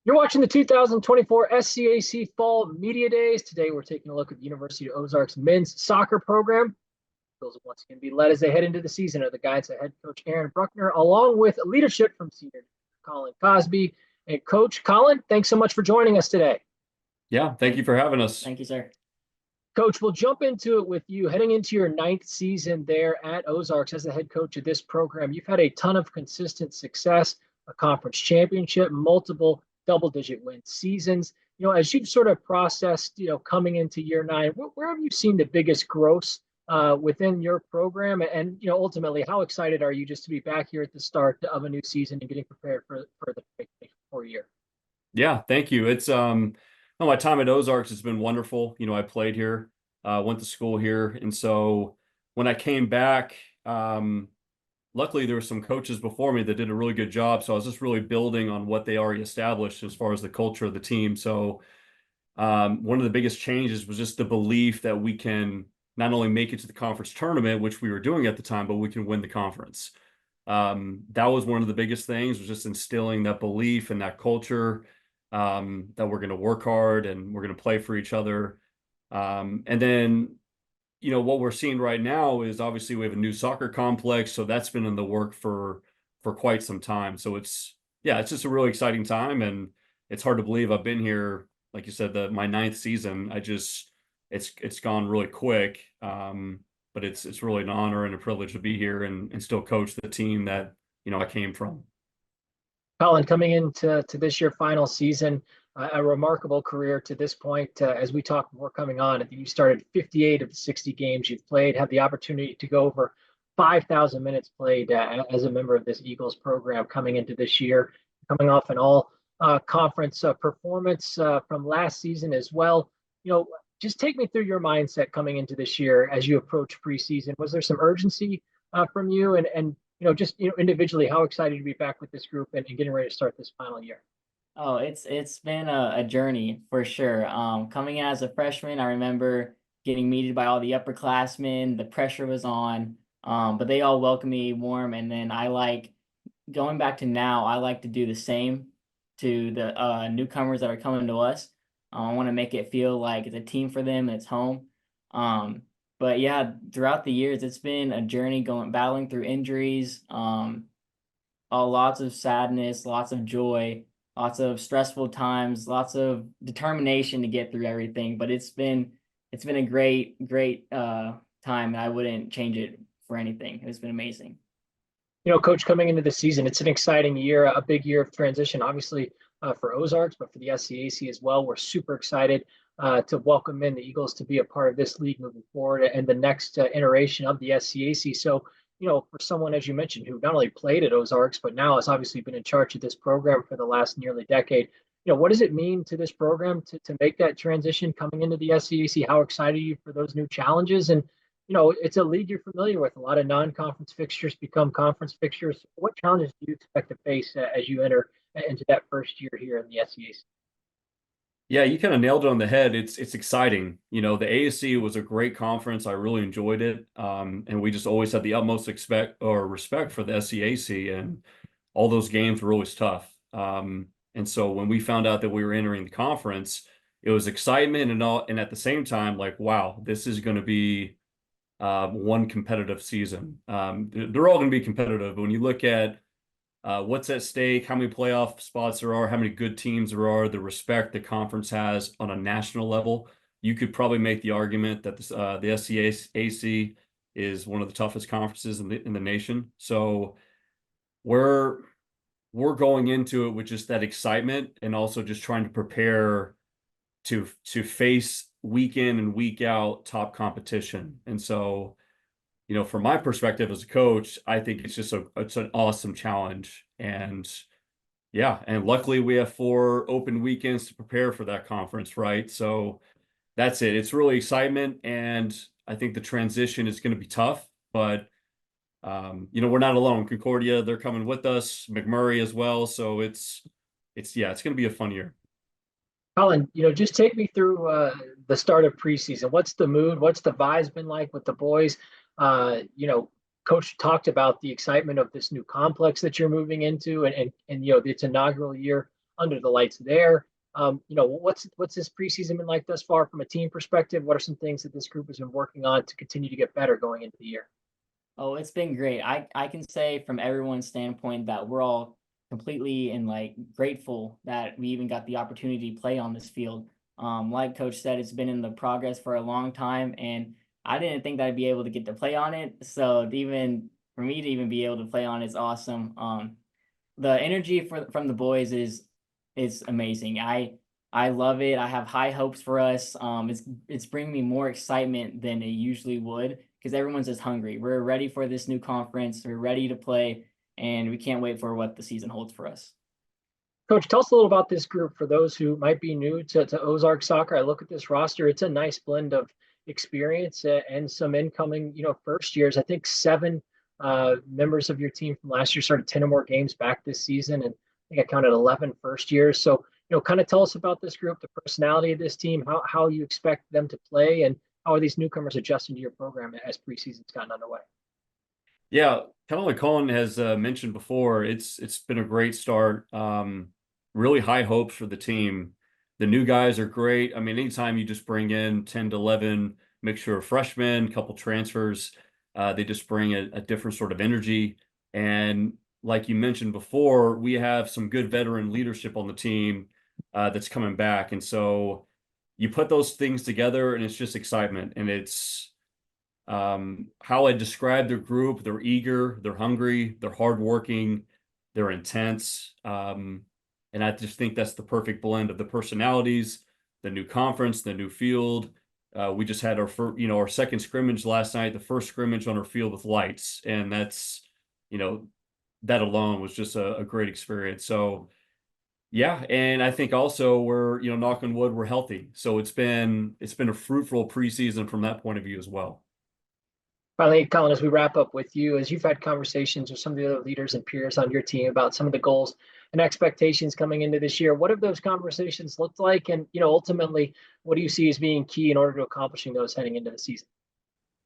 You're watching the 2024 SCAC Fall Media Days. Today, we're taking a look at the University of Ozarks men's soccer program. Those will once again be led as they head into the season are the guides of head coach Aaron Brueckner, along with leadership from senior Colin Cosby. And Coach Colin, thanks so much for joining us today. Yeah, thank you for having us. Thank you, sir. Coach, we'll jump into it with you. Heading into your 9th season there at Ozarks as the head coach of this program, you've had a ton of consistent success, a conference championship, multiple double-digit win seasons. As you've sort of processed, coming into year 9, where have you seen the biggest growth within your program? And, ultimately, how excited are you just to be back here at the start of a new season and getting prepared for the 2024 year? Yeah, thank you. It's my time at Ozarks has been wonderful. I played here, went to school here, and so when I came back, luckily there were some coaches before me that did a really good job. So I was just really building on what they already established as far as the culture of the team. So one of the biggest changes was just the belief that we can not only make it to the conference tournament, which we were doing at the time, but we can win the conference. That was one of the biggest things, was just instilling that belief and that culture, that we're going to work hard and we're going to play for each other. And then, what we're seeing right now is obviously we have a new soccer complex. So that's been in the work for quite some time. So it's just a really exciting time. And it's hard to believe I've been here, like you said, my 9th season. It's gone really quick. But it's really an honor and a privilege to be here and still coach the team that, I came from. Colin, coming into this year final season, a remarkable career to this point. As we talk more coming on, I think you started 58 of the 60 games you've played, had the opportunity to go over 5,000 minutes played as a member of this Eagles program coming into this year, coming off an all conference performance from last season as well. Just take me through your mindset coming into this year as you approach preseason. Was there some urgency from you? And just individually, how excited to be back with this group and getting ready to start this final year? Oh, it's been a journey for sure. Coming in as a freshman, I remember getting meted by all the upperclassmen. The pressure was on, but they all welcomed me warm. And then going back to now, I like to do the same to the newcomers that are coming to us. I want to make it feel like it's a team for them and it's home. But yeah, throughout the years, it's been a journey battling through injuries, lots of sadness, lots of joy, lots of stressful times, lots of determination to get through everything. But it's been a great time, and I wouldn't change it for anything. It's been amazing. Coach, coming into the season, it's an exciting year, a big year of transition, obviously for Ozarks, but for the SCAC as well. We're super excited to welcome in the Eagles to be a part of this league moving forward and the next iteration of the SCAC. So, for someone, as you mentioned, who not only played at Ozarks, but now has obviously been in charge of this program for the last nearly decade, what does it mean to this program to make that transition coming into the SCAC? How excited are you for those new challenges? And, it's a league you're familiar with. A lot of non-conference fixtures become conference fixtures. What challenges do you expect to face as you enter into that first year here in the SCAC? Yeah, you kind of nailed it on the head. It's exciting. The ASC was a great conference. I really enjoyed it. And we just always had the utmost respect for the SCAC, and all those games were always tough. And so when we found out that we were entering the conference, it was excitement and at the same time, like, wow, this is going to be one competitive season. They're all going to be competitive. But when you look at what's at stake, how many playoff spots there are, how many good teams there are, the respect the conference has on a national level, you could probably make the argument that the SCAC is one of the toughest conferences in the nation. So we're going into it with just that excitement and also just trying to prepare to face week in and week out top competition. And so, from my perspective as a coach, I think it's just it's an awesome challenge. And luckily we have 4 open weekends to prepare for that conference, right? So that's it. It's really excitement, and I think the transition is going to be tough, but we're not alone. Concordia, they're coming with us, McMurray as well. So it's going to be a fun year. Colin, just take me through the start of preseason. What's the mood? What's the vibes been like with the boys? Coach talked about the excitement of this new complex that you're moving into and its inaugural year under the lights there. What's this preseason been like thus far from a team perspective? What are some things that this group has been working on to continue to get better going into the year? Oh, it's been great. I can say from everyone's standpoint that we're all completely and like grateful that we even got the opportunity to play on this field. Like Coach said, it's been in the progress for a long time, and I didn't think that I'd be able to get to play on it. So even for me to even be able to play on it's awesome. The energy from the boys is amazing. I love it. I have high hopes for us. It's bringing me more excitement than it usually would because everyone's just hungry. We're ready for this new conference. We're ready to play, and we can't wait for what the season holds for us. Coach, tell us a little about this group for those who might be new to Ozark soccer. I look at this roster; it's a nice blend of experience and some incoming, first years. I think 7 members of your team from last year started 10 or more games back this season, and I think I counted 11 first years. So, kind of tell us about this group, the personality of this team, how you expect them to play, and how are these newcomers adjusting to your program as preseason's gotten underway? Yeah, kind of like Colin has mentioned before, it's been a great start. Really high hopes for the team. The new guys are great. I mean, anytime you just bring in 10 to 11 mixture of freshmen, a couple transfers, they just bring a different sort of energy. And like you mentioned before, we have some good veteran leadership on the team that's coming back. And so you put those things together and it's just excitement. And it's how I describe their group. They're eager, they're hungry, they're hardworking, they're intense. And I just think that's the perfect blend of the personalities, the new conference, the new field. We just had our first, our second scrimmage last night, the first scrimmage on our field with lights. And that's, that alone was just a great experience. So yeah, and I think also we're, knock on wood, we're healthy. So it's been a fruitful preseason from that point of view as well. Finally, Colin, as we wrap up with you, as you've had conversations with some of the other leaders and peers on your team about some of the goals and expectations coming into this year, what have those conversations looked like? And, ultimately, what do you see as being key in order to accomplishing those heading into the season?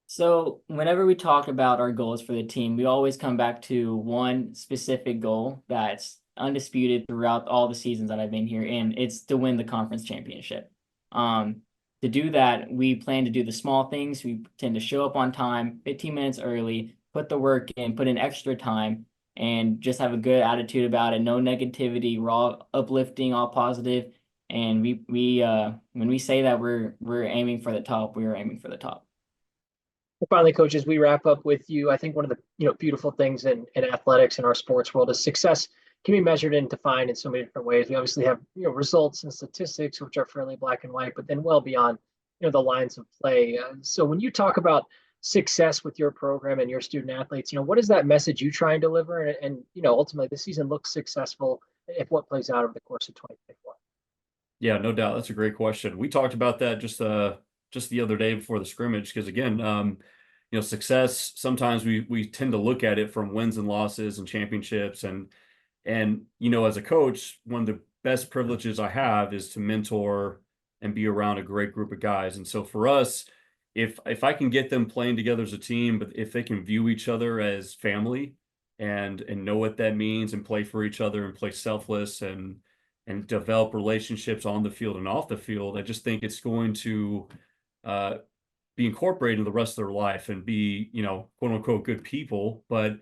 So whenever we talk about our goals for the team, we always come back to one specific goal that's undisputed throughout all the seasons that I've been here, and it's to win the conference championship. To do that, we plan to do the small things. We tend to show up on time, 15 minutes early, put the work in, put in extra time, and just have a good attitude about it. No negativity. We're all uplifting, all positive. And we when we say that we're aiming for the top, we are aiming for the top. Finally, Coach, as we wrap up with you, I think one of the beautiful things in athletics in our sports world is success can be measured and defined in so many different ways. We obviously have results and statistics which are fairly black and white, but then well beyond the lines of play. So when you talk about success with your program and your student athletes, what is that message you try and deliver? And ultimately, the season looks successful if what plays out over the course of 2024. Yeah, no doubt. That's a great question. We talked about that just the other day before the scrimmage, because again, success, sometimes we tend to look at it from wins and losses and championships. And as a coach, one of the best privileges I have is to mentor and be around a great group of guys. And so for us, if I can get them playing together as a team, but if they can view each other as family and know what that means and play for each other and play selfless and develop relationships on the field and off the field, I just think it's going to be incorporated in the rest of their life and be, quote unquote, good people. But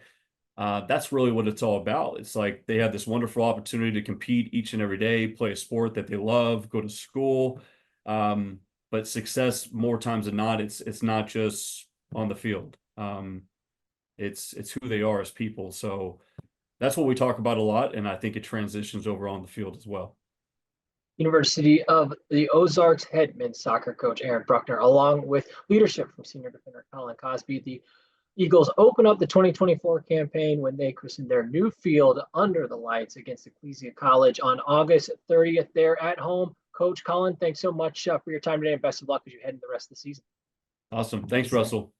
that's really what it's all about. It's like they have this wonderful opportunity to compete each and every day, play a sport that they love, go to school. But success, more times than not, it's not just on the field. It's who they are as people. So that's what we talk about a lot, and I think it transitions over on the field as well. University of the Ozarks head men's soccer coach Aaron Brueckner, along with leadership from senior defender Colin Cosby. The Eagles open up the 2024 campaign when they christen their new field under the lights against Ecclesia College on August 30th. They're at home. Coach Colin, thanks so much for your time today, and best of luck as you head into the rest of the season. Awesome. Thanks, Russell.